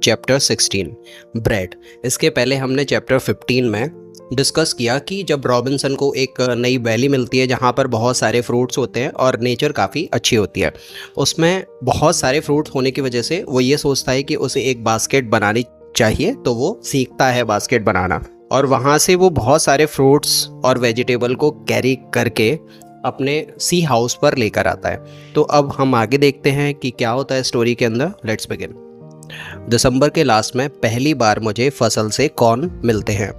Chapter 16 bread. इसके पहले हमने चैप्टर 15 में डिस्कस किया कि जब रॉबिन्सन को एक नई वैली मिलती है जहाँ पर बहुत सारे फ्रूट्स होते हैं और नेचर काफ़ी अच्छी होती है। उसमें बहुत सारे फ्रूट्स होने की वजह से वो ये सोचता है कि उसे एक बास्केट बनानी चाहिए, तो वो सीखता है बास्केट बनाना और वहाँ से वो बहुत सारे फ्रूट्स और वेजिटेबल को कैरी करके अपने सी हाउस पर लेकर आता है। तो अब हम आगे देखते हैं कि क्या होता है स्टोरी के अंदर। Let's begin. दिसंबर के लास्ट में पहली बार मुझे फसल से कॉर्न मिलते हैं।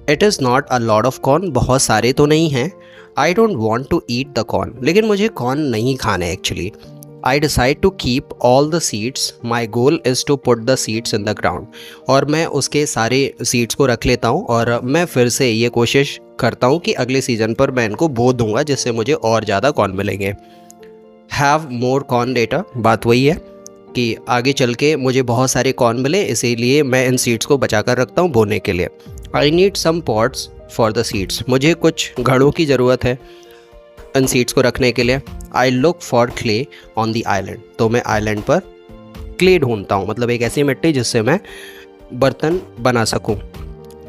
It is not a lot of corn, बहुत सारे तो नहीं हैं। I don't want to eat the corn, लेकिन मुझे कॉर्न नहीं खाने actually. I decide to keep all the seeds, my goal is to put the seeds in the ground. और मैं उसके सारे सीड्स को रख लेता हूँ और मैं फिर से ये कोशिश करता हूँ कि अगले सीज़न पर मैं इनको बो दूंगा जिससे मुझे और ज़्यादा कॉर्न मिलेंगे। हैव मोर कॉर्न लेटर, बात वही है कि आगे चल के मुझे बहुत सारे कॉर्न मिले, इसीलिए मैं इन सीड्स को बचा कर रखता हूँ बोने के लिए। I need some pots for the seeds, मुझे कुछ घड़ों की ज़रूरत है इन सीड्स को रखने के लिए। I look for clay on the island, तो मैं आइलैंड पर क्ले ढूंढता हूँ, मतलब एक ऐसी मिट्टी जिससे मैं बर्तन बना सकूँ।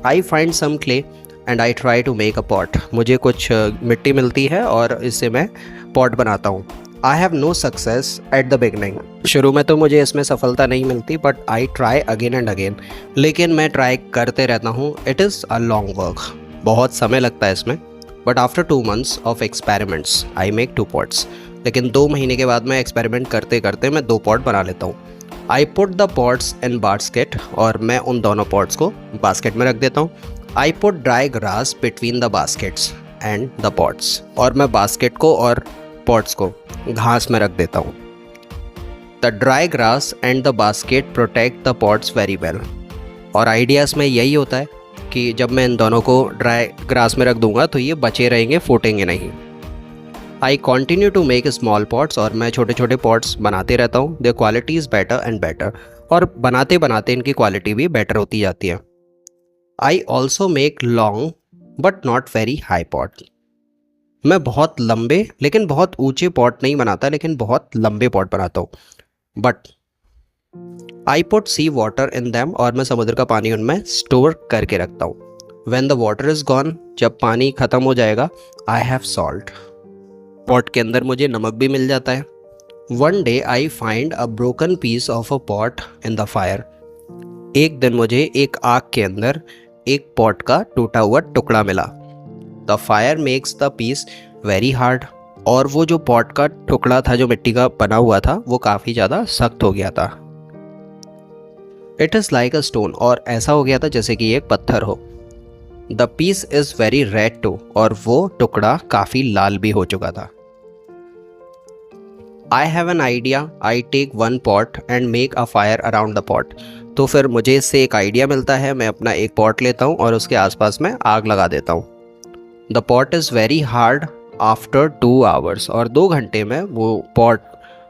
I find some clay and I try to make a pot, मुझे कुछ मिट्टी मिलती है और इससे मैं पॉट बनाता हूँ। I have no success at the beginning, शुरू में तो मुझे इसमें सफलता नहीं मिलती, but I try again and again, लेकिन मैं ट्राई करते रहता हूँ। It is a long work, बहुत समय लगता है इसमें। But after 2 months of experiments I make 2 pots, लेकिन 2 महीने के बाद मैं एक्सपेरिमेंट करते करते मैं 2 पॉट बना लेता हूँ। I put the pots in basket, और मैं उन दोनों पॉट्स को बास्केट में रख देता हूँ। I put dry grass between the baskets and the pots, और मैं बास्केट को और पॉट्स को घास में रख देता हूँ। The dry grass and the basket protect the pots very well, और आइडियाज़ में यही होता है कि जब मैं इन दोनों को ड्राई ग्रास में रख दूंगा तो ये बचे रहेंगे, फूटेंगे नहीं। I continue to make small pots, और मैं छोटे छोटे पॉट्स बनाते रहता हूँ। Their quality is better and better, और बनाते बनाते इनकी क्वालिटी भी बेटर होती जाती है। I also make long but not very high pot, मैं बहुत लंबे लेकिन बहुत ऊंचे पॉट नहीं बनाता, लेकिन बहुत लंबे पॉट बनाता हूँ। But I put sea water in them, और मैं समुद्र का पानी उनमें स्टोर करके रखता हूँ। When the water is gone, जब पानी ख़त्म हो जाएगा, आई हैव सॉल्ट, पॉट के अंदर मुझे नमक भी मिल जाता है। One day I find a broken piece of a pot in the fire, एक दिन मुझे एक आग के अंदर एक पॉट का टूटा हुआ टुकड़ा मिला। The fire makes the piece very hard, और वो जो पॉट का टुकड़ा था जो मिट्टी का बना हुआ था वो काफ़ी ज़्यादा सख्त हो गया था। It is like a stone, और ऐसा हो गया था जैसे कि एक पत्थर हो। The piece is very red too, और वो टुकड़ा काफ़ी लाल भी हो चुका था। I have an idea, I take one pot and make a fire around the pot, तो फिर मुझे इससे एक आइडिया मिलता है। मैं अपना एक पॉट लेता हूँ और उसके आसपास में आग लगा देता हूँ। The pot is very hard after 2 hours, और 2 घंटे में वो पॉट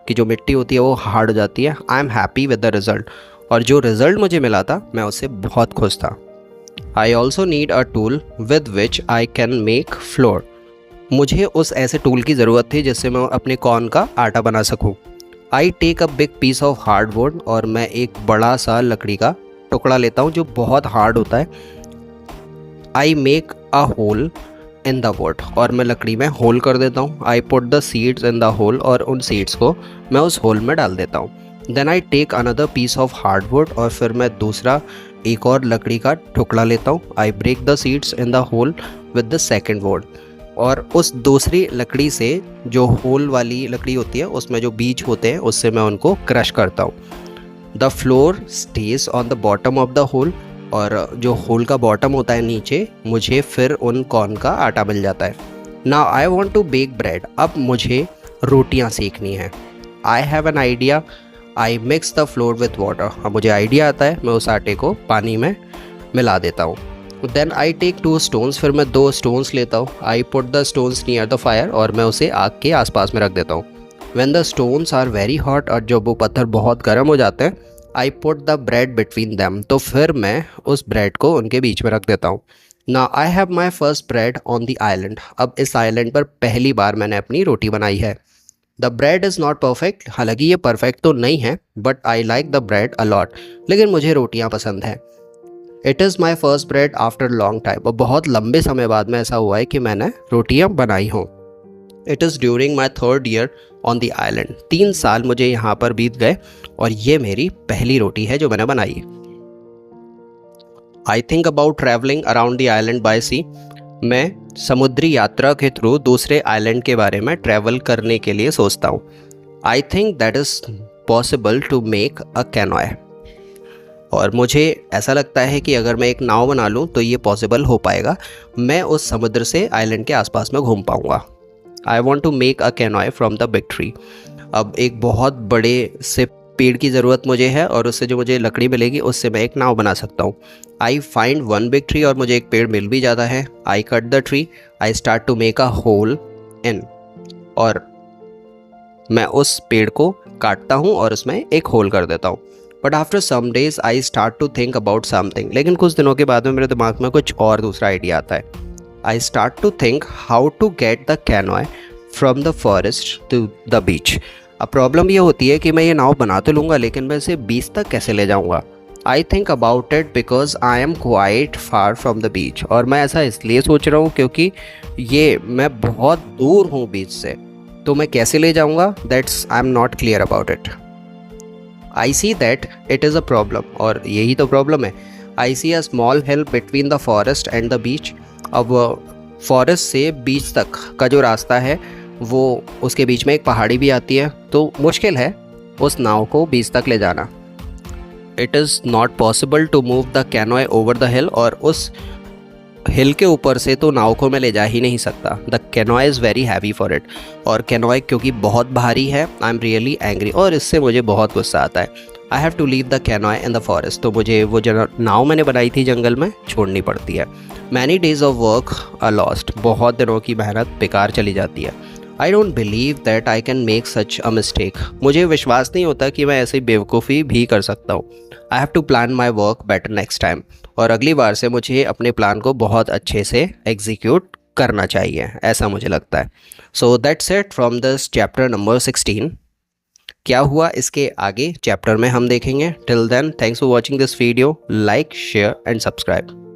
की जो मिट्टी होती है वो हार्ड हो जाती है। I am happy with the result, और जो रिज़ल्ट मुझे मिला था मैं उससे बहुत खुश था। I also need a tool with which I can make floor, मुझे उस ऐसे टूल की ज़रूरत थी जिससे मैं अपने कॉर्न का आटा बना सकूं। I take a big piece of hardwood, और मैं एक बड़ा सा लकड़ी का टुकड़ा लेता हूँ जो बहुत हार्ड होता है। I make a hole in the wood, और मैं लकड़ी में होल कर देता हूँ। I put the seeds in the hole, और उन सीड्स को मैं उस होल में डाल देता हूँ। Then I take another piece of hardwood, और फिर मैं दूसरा एक और लकड़ी का टुकड़ा लेता हूँ। I break the seeds in the hole with the second wood, और उस दूसरी लकड़ी से, जो होल वाली लकड़ी होती है उसमें जो बीज होते हैं, उससे मैं उनको क्रश करता हूँ। The flour stage on the bottom of the hole, और जो होल का बॉटम होता है नीचे, मुझे फिर उन कॉर्न का आटा मिल जाता है। Now I want to bake bread, अब मुझे रोटियां सेकनी है। I have an idea, I mix the flour with water, अब मुझे आइडिया आता है, मैं उस आटे को पानी में मिला देता हूँ। देन आई टेक 2 stones, फिर मैं 2 stones लेता हूँ। I put the stones near the fire, और मैं उसे आग के आसपास में रख देता हूँ। When the stones are very hot, और जब वो पत्थर बहुत गर्म हो जाते हैं, I put the bread between them, तो फिर मैं उस ब्रेड को उनके बीच में रख देता हूँ। Now I have my first bread on the island, अब इस आइलैंड पर पहली बार मैंने अपनी रोटी बनाई है। The bread is not perfect, हालांकि ये परफेक्ट तो नहीं है, but I like the bread a lot, लेकिन मुझे रोटियां पसंद हैं। It is my first bread after long time, और बहुत लंबे समय बाद में ऐसा हुआ है कि मैंने रोटियां बनाई हों। It is during my third year on the island, 3 साल मुझे यहाँ पर बीत गए और ये मेरी पहली रोटी है जो मैंने बनाई। I think about travelling around the island by sea, मैं समुद्री यात्रा के थ्रू दूसरे आइलैंड के बारे में ट्रैवल करने के लिए सोचता हूँ। I think that is possible to make a canoe, और मुझे ऐसा लगता है कि अगर मैं एक नाव बना लूँ तो ये पॉसिबल हो पाएगा, मैं उस समुद्र से आइलैंड के आसपास में घूम पाऊँगा। I want to make a canoe from the big tree, अब एक बहुत बड़े से पेड़ की ज़रूरत मुझे है और उससे जो मुझे लकड़ी मिलेगी उससे मैं एक नाव बना सकता हूँ। I find one big tree, और मुझे एक पेड़ मिल भी जाता है। I cut the tree, I start to make a hole in, और मैं उस पेड़ को काटता हूँ और उसमें एक होल कर देता हूँ। But after some days I start to think about something, लेकिन कुछ दिनों के बाद में मेरे दिमाग में कुछ और दूसरा आइडिया आता है। I start to think how to get the canoe from the forest to the beach. अब प्रॉब्लम ये होती है कि मैं ये नाव बना तो लूँगा, लेकिन मैं इसे बीच तक कैसे ले जाऊँगा। आई think about it because I am quite far from the beach, और मैं ऐसा इसलिए सोच रहा हूँ क्योंकि ये मैं बहुत दूर हूँ बीच से, तो मैं कैसे ले जाऊँगा, that's I am not clear about it. I see that it is a problem, और यही तो प्रॉब्लम है। I see a small hill between the forest and the beach. अब फॉरेस्ट से बीच तक का जो रास्ता है वो उसके बीच में एक पहाड़ी भी आती है, तो मुश्किल है उस नाव को बीच तक ले जाना। It is not possible to move the canoe over the hill, और उस हिल के ऊपर से तो नाव को मैं ले जा ही नहीं सकता। The canoe is very heavy for it, और कैनोए क्योंकि बहुत भारी है, आई एम रियली एंग्री, और इससे मुझे बहुत गुस्सा आता है। I have to leave the canoe in the forest, तो मुझे वो जो नाव मैंने बनाई थी जंगल में छोड़नी पड़ती है। Many days of work are lost, बहुत दिनों की मेहनत बेकार चली जाती है। I don't believe that I can make such a mistake, मुझे विश्वास नहीं होता कि मैं ऐसी बेवकूफ़ी भी कर सकता हूँ। I have to plan my work better next time, और अगली बार से मुझे अपने प्लान को बहुत अच्छे से एग्जीक्यूट करना चाहिए, ऐसा मुझे लगता है। So that's it from this chapter number 16। क्या हुआ इसके आगे चैप्टर में हम देखेंगे। Till then, thanks for watching this video, like share and subscribe.